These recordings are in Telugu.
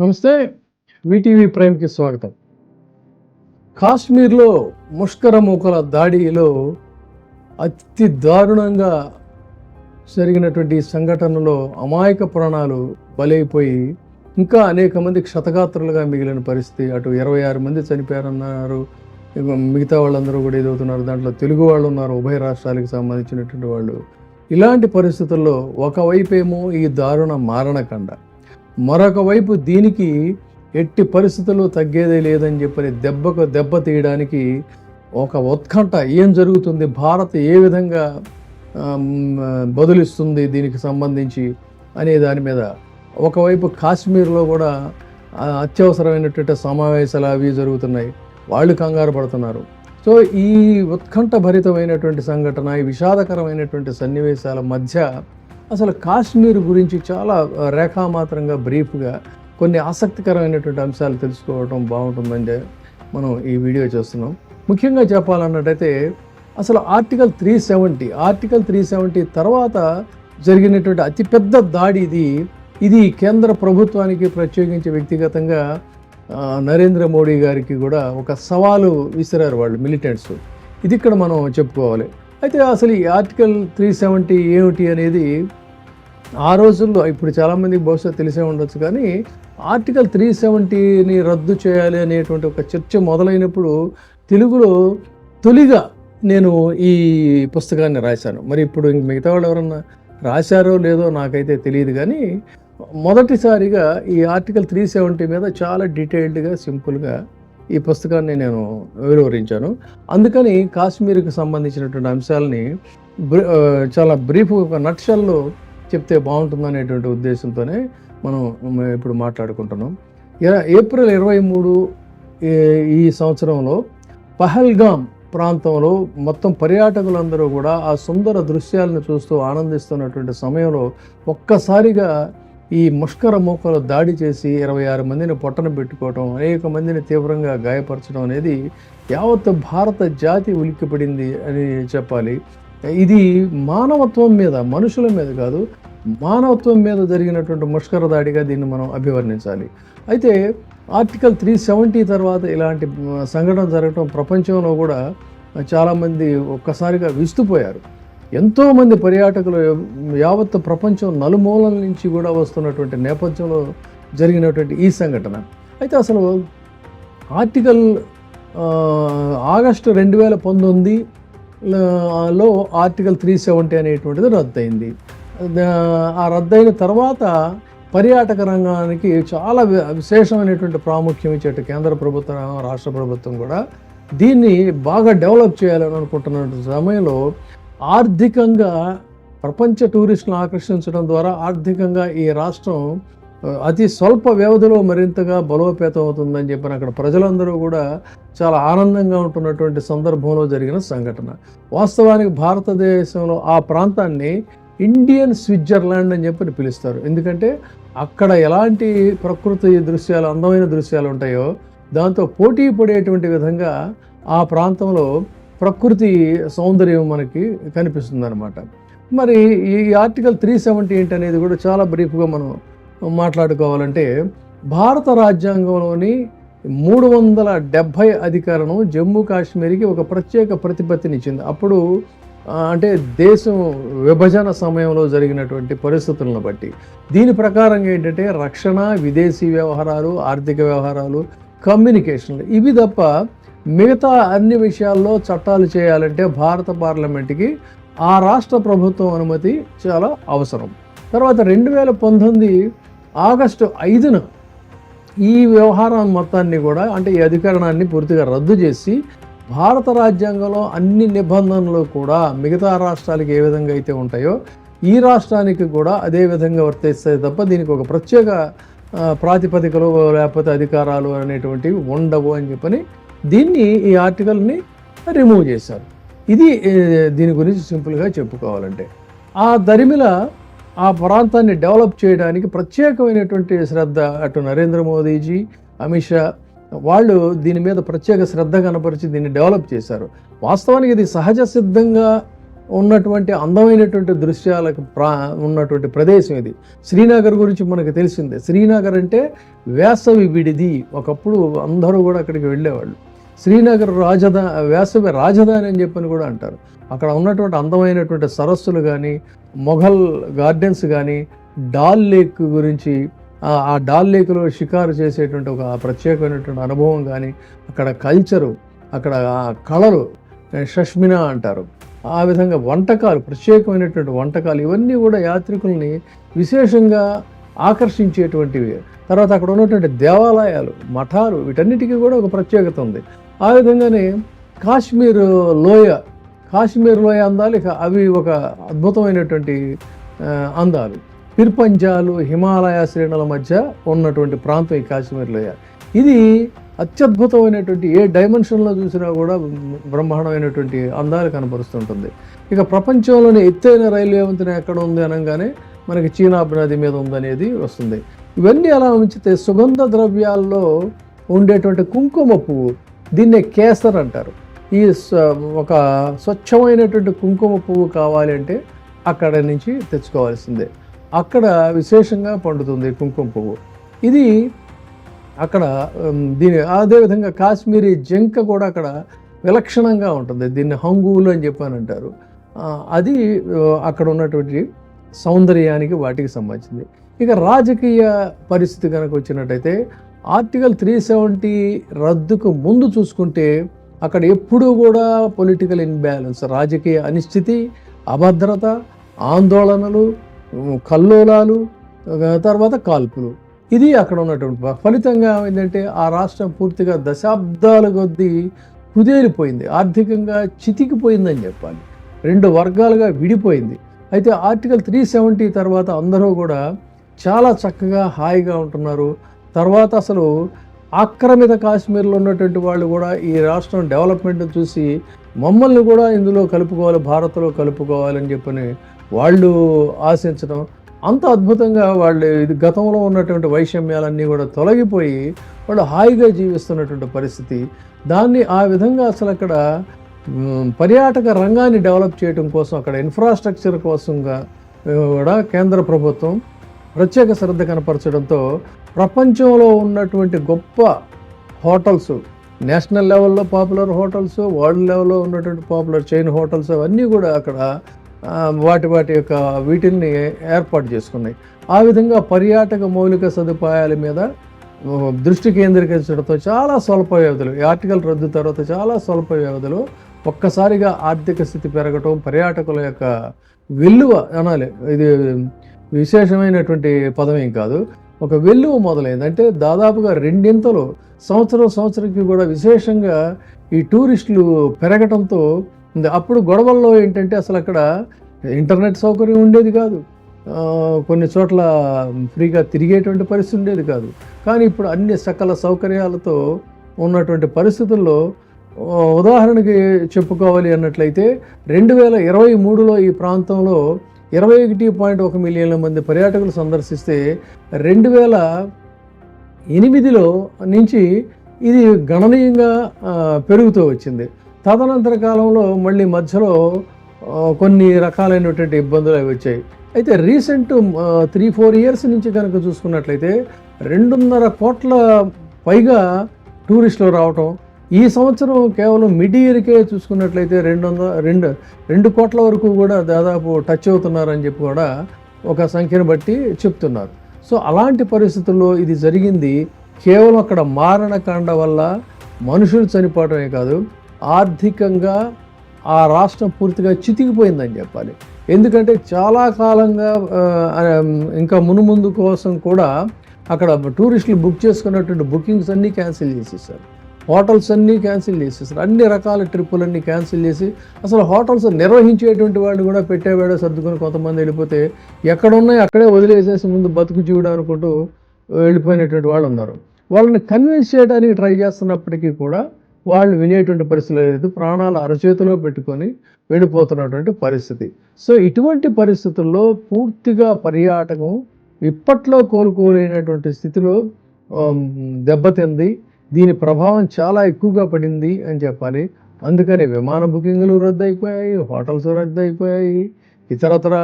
నమస్తే. వీటీవీ ప్రైమ్కి స్వాగతం. కాశ్మీర్లో ముష్కర మూకల దాడిలో అతి దారుణంగా జరిగినటువంటి సంఘటనలో అమాయక ప్రాణాలు బలైపోయి ఇంకా అనేక మంది క్షతగాత్రులుగా మిగిలిన పరిస్థితి. అటు 26 మంది చనిపోయారన్నారు. మిగతా వాళ్ళందరూ కూడా ఎదుగుతున్నారు. దాంట్లో తెలుగు వాళ్ళు ఉన్నారు, ఉభయ రాష్ట్రాలకు సంబంధించినటువంటి వాళ్ళు. ఇలాంటి పరిస్థితుల్లో ఒకవైపేమో ఈ దారుణ మారణకాండ, మరొక వైపు దీనికి ఎట్టి పరిస్థితుల్లో తగ్గేదే లేదని చెప్పని దెబ్బకు దెబ్బ తీయడానికి ఒక ఉత్కంఠ, ఏం జరుగుతుంది, భారత్ ఏ విధంగా బదులిస్తుంది దీనికి సంబంధించి అనే దాని మీద. ఒకవైపు కాశ్మీర్లో కూడా అత్యవసరమైనటువంటి సమావేశాలు అవి జరుగుతున్నాయి, వాళ్ళు కంగారు పడుతున్నారు. సో ఈ ఉత్కంఠ భరితమైనటువంటి సంఘటన, ఈ విషాదకరమైనటువంటి సన్నివేశాల మధ్య అసలు కాశ్మీర్ గురించి చాలా రేఖామాత్రంగా బ్రీఫ్గా కొన్ని ఆసక్తికరమైనటువంటి అంశాలు తెలుసుకోవడం బాగుంటుందని మనం ఈ వీడియో చేస్తున్నాం. ముఖ్యంగా చెప్పాలన్నట్టయితే అసలు ఆర్టికల్ 370 తర్వాత జరిగినటువంటి అతిపెద్ద దాడి ఇది కేంద్ర ప్రభుత్వానికి ప్రత్యేకించి వ్యక్తిగతంగా నరేంద్ర మోడీ గారికి కూడా ఒక సవాలు విసిరారు వాళ్ళు మిలిటెంట్స్. ఇది ఇక్కడ మనం చెప్పుకోవాలి. అయితే అసలు ఈ ఆర్టికల్ 370 ఏమిటి అనేది ఆ రోజుల్లో, ఇప్పుడు చాలామందికి బహుశా తెలిసే ఉండొచ్చు, కానీ ఆర్టికల్ 370ని రద్దు చేయాలి అనేటువంటి ఒక చర్చ మొదలైనప్పుడు తెలుగులో తొలిగా నేను ఈ పుస్తకాన్ని రాశాను. మరి ఇప్పుడు ఇంక మిగతా వాళ్ళు ఎవరన్నా రాశారో లేదో నాకైతే తెలియదు, కానీ మొదటిసారిగా ఈ ఆర్టికల్ 370 మీద చాలా డీటెయిల్డ్గా సింపుల్గా ఈ పుస్తకాన్ని నేను వివరించాను. అందుకని కాశ్మీర్కి సంబంధించినటువంటి అంశాలని చాలా బ్రీఫ్, ఒక నట్షల్లో చెప్తే బాగుంటుందనేటువంటి ఉద్దేశంతోనే మనం ఇప్పుడు మాట్లాడుకుంటున్నాం. ఏప్రిల్ 23 ఈ సంవత్సరంలో పహల్గామ్ ప్రాంతంలో మొత్తం పర్యాటకులందరూ కూడా ఆ సుందర దృశ్యాలను చూస్తూ ఆనందిస్తున్నటువంటి సమయంలో ఒక్కసారిగా ఈ ముష్కర మూకలు దాడి చేసి 26 మందిని పొట్టన పెట్టుకోవటం, అనేక మందిని తీవ్రంగా గాయపరచడం అనేది యావత్ భారత జాతి ఉలిక్కిపడింది అని చెప్పాలి. ఇది మానవత్వం మీద, మనుషుల మీద కాదు, మానవత్వం మీద జరిగినటువంటి ముష్కర దాడిగా దీన్ని మనం అభివర్ణించాలి. అయితే ఆర్టికల్ 370 తర్వాత ఇలాంటి సంఘటన జరగడం ప్రపంచంలో కూడా చాలామంది ఒక్కసారిగా విస్తుపోయారు. ఎంతోమంది పర్యాటకులు యావత్ ప్రపంచం నలుమూలల నుంచి కూడా వస్తున్నటువంటి నేపథ్యంలో జరిగినటువంటి ఈ సంఘటన. అయితే అసలు ఆర్టికల్ ఆగస్టు 2019లో ఆర్టికల్ 370 అనేటువంటిది రద్దయింది. ఆ రద్దయిన తర్వాత పర్యాటక రంగానికి చాలా విశేషమైనటువంటి ప్రాముఖ్యం ఇచ్చేట కేంద్ర ప్రభుత్వం, రాష్ట్ర ప్రభుత్వం కూడా దీన్ని బాగా డెవలప్ చేయాలని అనుకుంటున్న సమయంలో ఆర్థికంగా ప్రపంచ టూరిస్టులను ఆకర్షించడం ద్వారా ఆర్థికంగా ఈ రాష్ట్రం అతి స్వల్ప వ్యవధిలో మరింతగా బలోపేతం అవుతుందని చెప్పిన అక్కడ ప్రజలందరూ కూడా చాలా ఆనందంగా ఉంటున్నటువంటి సందర్భంలో జరిగిన సంఘటన. వాస్తవానికి భారతదేశంలో ఆ ప్రాంతాన్ని ఇండియన్ స్విట్జర్లాండ్ అని చెప్పి పిలుస్తారు. ఎందుకంటే అక్కడ ఎలాంటి ప్రకృతి దృశ్యాలు, అందమైన దృశ్యాలు ఉంటాయో దాంతో పోటీ పడేటువంటి విధంగా ఆ ప్రాంతంలో ప్రకృతి సౌందర్యం మనకి కనిపిస్తుంది అనమాట. మరి ఈ ఆర్టికల్ 370 ఏంటనేది కూడా చాలా బ్రీఫ్గా మనం మాట్లాడుకోవాలంటే, భారత రాజ్యాంగంలోని 370 అధికరణం జమ్మూ కాశ్మీర్కి ఒక ప్రత్యేక ప్రతిపత్తినిచ్చింది. అప్పుడు అంటే దేశం విభజన సమయంలో జరిగినటువంటి పరిస్థితులను బట్టి దీని ప్రకారంగా ఏంటంటే రక్షణ, విదేశీ వ్యవహారాలు, ఆర్థిక వ్యవహారాలు, కమ్యూనికేషన్లు, ఇవి తప్ప మిగతా అన్ని విషయాల్లో చట్టాలు చేయాలంటే భారత పార్లమెంట్కి ఆ రాష్ట్ర ప్రభుత్వం అనుమతి చాలా అవసరం. తర్వాత 2019 ఆగస్టు 5న ఈ వ్యవహారం మొత్తాన్ని కూడా, అంటే ఈ అధికరణాన్ని పూర్తిగా రద్దు చేసి భారత రాజ్యాంగంలో అన్ని నిబంధనలు కూడా మిగతా రాష్ట్రాలకి ఏ విధంగా అయితే ఉంటాయో ఈ రాష్ట్రానికి కూడా అదే విధంగా వర్తిస్తాయి తప్ప దీనికి ఒక ప్రత్యేక ప్రాతిపదికలు లేకపోతే అధికారాలు అనేటువంటివి ఉండవు అని చెప్పని దీన్ని, ఈ ఆర్టికల్ని రిమూవ్ చేశారు. ఇది దీని గురించి సింపుల్గా చెప్పుకోవాలంటే. ఆ దరిమిల ఆ ప్రాంతాన్ని డెవలప్ చేయడానికి ప్రత్యేకమైనటువంటి శ్రద్ధ అటు నరేంద్ర మోదీజీ, అమిత్ షా వాళ్ళు దీని మీద ప్రత్యేక శ్రద్ధ కనపరిచి దీన్ని డెవలప్ చేశారు. వాస్తవానికి ఇది సహజ సిద్ధంగా ఉన్నటువంటి అందమైనటువంటి దృశ్యాలకు ఉన్నటువంటి ప్రదేశం ఇది. శ్రీనగర్ గురించి మనకు తెలిసిందే. శ్రీనగర్ అంటే వేసవి విడిది. ఒకప్పుడు అందరూ కూడా అక్కడికి వెళ్ళేవాళ్ళు. శ్రీనగర్ వేసవి రాజధాని అని చెప్పని కూడా అంటారు. అక్కడ ఉన్నటువంటి అందమైనటువంటి సరస్సులు కానీ, మొఘల్ గార్డెన్స్ కానీ, డాల్ లేక్ గురించి, ఆ డాల్ లేక్లో షికారు చేసేటువంటి ఒక ప్రత్యేకమైనటువంటి అనుభవం కానీ, అక్కడ కల్చరు, అక్కడ కళలు, షష్మినా అంటారు, ఆ విధంగా వంటకాలు, ప్రత్యేకమైనటువంటి వంటకాలు, ఇవన్నీ కూడా యాత్రికుల్ని విశేషంగా ఆకర్షించేటువంటివి. తర్వాత అక్కడ ఉన్నటువంటి దేవాలయాలు, మఠాలు, వీటన్నిటికీ కూడా ఒక ప్రత్యేకత ఉంది. ఆ విధంగానే కాశ్మీర్ లోయ అందాలు, ఇక అవి ఒక అద్భుతమైనటువంటి అందాలు. పిర్పంజాలు, హిమాలయ శ్రేణుల మధ్య ఉన్నటువంటి ప్రాంతం ఈ కాశ్మీర్ లోయ. ఇది అత్యద్భుతమైనటువంటి, ఏ డైమెన్షన్లో చూసినా కూడా బ్రహ్మాండమైనటువంటి అందాలు కనపరుస్తుంటుంది. ఇక ప్రపంచంలోని ఎత్తైన రైల్వే వంతెన ఎక్కడ ఉంది అనగానే మనకి చీనాబ్ నది మీద ఉందనేది వస్తుంది. ఇవన్నీ అలా ఉంచితే సుగంధ ద్రవ్యాల్లో ఉండేటువంటి కుంకుమ పువ్వు, దీన్నే కేసర్ అంటారు. ఈ ఒక స్వచ్ఛమైనటువంటి కుంకుమ పువ్వు కావాలి అంటే అక్కడ నుంచి తెచ్చుకోవాల్సిందే. అక్కడ విశేషంగా పండుతుంది కుంకుమ పువ్వు. ఇది అక్కడ అదేవిధంగా కాశ్మీరీ జంక కూడా అక్కడ విలక్షణంగా ఉంటుంది. దీన్ని హంగూలు అని చెప్పానంటారు. అది అక్కడ ఉన్నటువంటి సౌందర్యానికి వాటికి సంబంధించింది. ఇక రాజకీయ పరిస్థితి కనుక వచ్చినట్టయితే ఆర్టికల్ 370 రద్దుకు ముందు చూసుకుంటే అక్కడ ఎప్పుడూ కూడా పొలిటికల్ ఇన్బ్యాలెన్స్, రాజకీయ అనిశ్చితి, అభద్రత, ఆందోళనలు, కల్లోలాలు, తర్వాత కాల్పులు, ఇది అక్కడ ఉన్నటువంటి ఫలితంగా ఏంటంటే ఆ రాష్ట్రం పూర్తిగా దశాబ్దాల కొద్దీ కుదేలిపోయింది, ఆర్థికంగా చితికిపోయిందని చెప్పాలి, 2 వర్గాలుగా విడిపోయింది. అయితే ఆర్టికల్ 370 తర్వాత అందరూ కూడా చాలా చక్కగా హాయిగా ఉంటున్నారు. తర్వాత అసలు ఆక్రమిత కాశ్మీర్లో ఉన్నటువంటి వాళ్ళు కూడా ఈ రాష్ట్రం డెవలప్మెంట్ చూసి మమ్మల్ని కూడా ఇందులో కలుపుకోవాలి, భారత్లో కలుపుకోవాలని చెప్పని వాళ్ళు ఆశించడం, అంత అద్భుతంగా వాళ్ళు ఇది గతంలో ఉన్నటువంటి వైషమ్యాలన్నీ కూడా తొలగిపోయి వాళ్ళు హాయిగా జీవిస్తున్నటువంటి పరిస్థితి. దాన్ని ఆ విధంగా అసలు అక్కడ పర్యాటక రంగాన్ని డెవలప్ చేయడం కోసం, అక్కడ ఇన్ఫ్రాస్ట్రక్చర్ కోసంగా కూడా కేంద్ర ప్రభుత్వం ప్రత్యేక శ్రద్ధ కనపరచడంతో ప్రపంచంలో ఉన్నటువంటి గొప్ప హోటల్స్, నేషనల్ లెవెల్లో పాపులర్ హోటల్స్, వరల్డ్ లెవెల్లో ఉన్నటువంటి పాపులర్ చైన్ హోటల్స్, అవన్నీ కూడా అక్కడ వాటి యొక్క వీటిల్ని ఏర్పాటు చేసుకున్నాయి. ఆ విధంగా పర్యాటక మౌలిక సదుపాయాల మీద దృష్టి కేంద్రీకరించడంతో చాలా స్వల్ప వ్యవధిలో, ఆర్టికల్ రద్దు తర్వాత చాలా స్వల్ప వ్యవధిలో ఒక్కసారిగా ఆర్థిక స్థితి పెరగటం, పర్యాటకుల యొక్క వెల్లువ అనాలి, ఇది విశేషమైనటువంటి పదం ఏం కాదు, ఒక వెల్లువ మొదలైంది. అంటే దాదాపుగా 2 సంవత్సరంకి కూడా విశేషంగా ఈ టూరిస్టులు పెరగటంతో అప్పుడు గొడవల్లో ఏంటంటే అసలు అక్కడ ఇంటర్నెట్ సౌకర్యం ఉండేది కాదు, కొన్ని చోట్ల ఫ్రీగా తిరిగేటువంటి పరిస్థితి ఉండేది కాదు. కానీ ఇప్పుడు అన్ని సకల సౌకర్యాలతో ఉన్నటువంటి పరిస్థితుల్లో ఉదాహరణకి చెప్పుకోవాలి అన్నట్లయితే 2023లో ఈ ప్రాంతంలో 21.1 మిలియన్ల మంది పర్యాటకులు సందర్శిస్తే 2008లో నుంచి ఇది గణనీయంగా పెరుగుతూ వచ్చింది. తదనంతర కాలంలో మళ్ళీ మధ్యలో కొన్ని రకాలైనటువంటి ఇబ్బందులు అవి వచ్చాయి. అయితే రీసెంట్ 3-4 ఇయర్స్ నుంచి కనుక చూసుకున్నట్లయితే 2.5 కోట్ల పైగా టూరిస్టులు రావటం, ఈ సంవత్సరం కేవలం మిడ్ ఇయర్కే చూసుకున్నట్లయితే 2 కోట్ల వరకు కూడా దాదాపు టచ్ అవుతున్నారని చెప్పి కూడా ఒక సంఖ్యను బట్టి చెప్తున్నారు. సో అలాంటి పరిస్థితుల్లో ఇది జరిగింది కేవలం అక్కడ మారణకాండ వల్ల మనుషులు చనిపోవడమే కాదు, ఆర్థికంగా ఆ రాష్ట్రం పూర్తిగా చితికిపోయిందని చెప్పాలి. ఎందుకంటే చాలా కాలంగా ఇంకా మునుముందు కోసం కూడా అక్కడ టూరిస్టులు బుక్ చేసుకున్నటువంటి బుకింగ్స్ అన్నీ క్యాన్సిల్ చేసేసారు, హోటల్స్ అన్నీ క్యాన్సిల్ చేసేసారు, అన్ని రకాల ట్రిప్పులన్నీ క్యాన్సిల్ చేసి అసలు హోటల్స్ నిర్వహించేటువంటి వాళ్ళు కూడా పెట్టేవాడే సర్దుకొని కొంతమంది వెళ్ళిపోతే ఎక్కడున్నాయి అక్కడే వదిలేసేసి ముందు బతుకు జీవుడు అనుకుంటూ వెళ్ళిపోయినటువంటి వాళ్ళు ఉన్నారు. వాళ్ళని కన్విన్స్ చేయడానికి ట్రై చేస్తున్నప్పటికీ కూడా వాళ్ళు వినేటువంటి పరిస్థితి లేదు, ప్రాణాలు అరచేతిలో పెట్టుకొని వెళ్ళిపోతున్నటువంటి పరిస్థితి. సో ఇటువంటి పరిస్థితుల్లో పూర్తిగా పర్యాటకం ఇప్పట్లో కోలుకోలేనటువంటి స్థితిలో దెబ్బతింది, దీని ప్రభావం చాలా ఎక్కువగా పడింది అని చెప్పాలి. అందుకని విమాన బుకింగ్లు రద్దయిపోయాయి, హోటల్స్ రద్దయిపోయాయి, ఇతరతర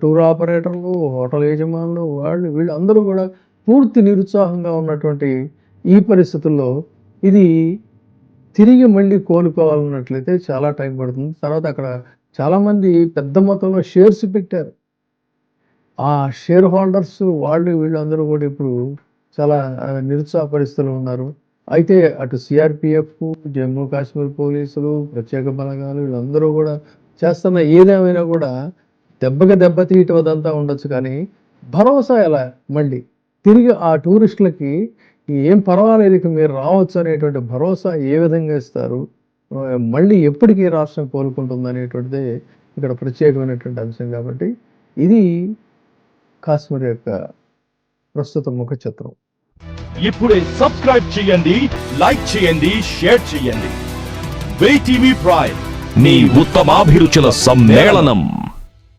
టూర్ ఆపరేటర్లు, హోటల్ యజమానులు వీళ్ళు అందరూ కూడా పూర్తి నిరుత్సాహంగా ఉన్నటువంటి ఈ పరిస్థితుల్లో ఇది తిరిగి మళ్ళీ కోలుకోవాలన్నట్లయితే చాలా టైం పడుతుంది. తర్వాత అక్కడ చాలామంది పెద్ద మొత్తంలో షేర్స్ పెట్టారు. ఆ షేర్ హోల్డర్స్ వీళ్ళందరూ కూడా ఇప్పుడు చాలా నిరుత్సాహ పరిస్థితుల్లో ఉన్నారు. అయితే అటు సిఆర్పిఎఫ్, జమ్మూ కాశ్మీర్ పోలీసులు, ప్రత్యేక బలగాలు వీళ్ళందరూ కూడా చేస్తున్న ఏదేమైనా కూడా దెబ్బతీయటం అదంతా ఉండొచ్చు, కానీ భరోసా ఎలా మళ్ళీ తిరిగి ఆ టూరిస్టులకి ఏం పర్వాలేదు, ఇక మీరు రావచ్చు అనేటువంటి భరోసా ఏ విధంగా ఇస్తారు, మళ్ళీ ఎప్పటికీ రాష్ట్రం కోలుకుంటుంది అనేటువంటిదే ఇక్కడ ప్రత్యేకమైనటువంటి అంశం. కాబట్టి ఇది కాశ్మీర్ యొక్క ప్రస్తుత ముఖ చిత్రం. ఇప్పుడే సబ్స్క్రైబ్ చేయండి, లైక్ చేయండి, షేర్ చేయండి. VTV ప్రైమ్, నీ ఉత్తమాభిరుచుల సమ్మేళనం.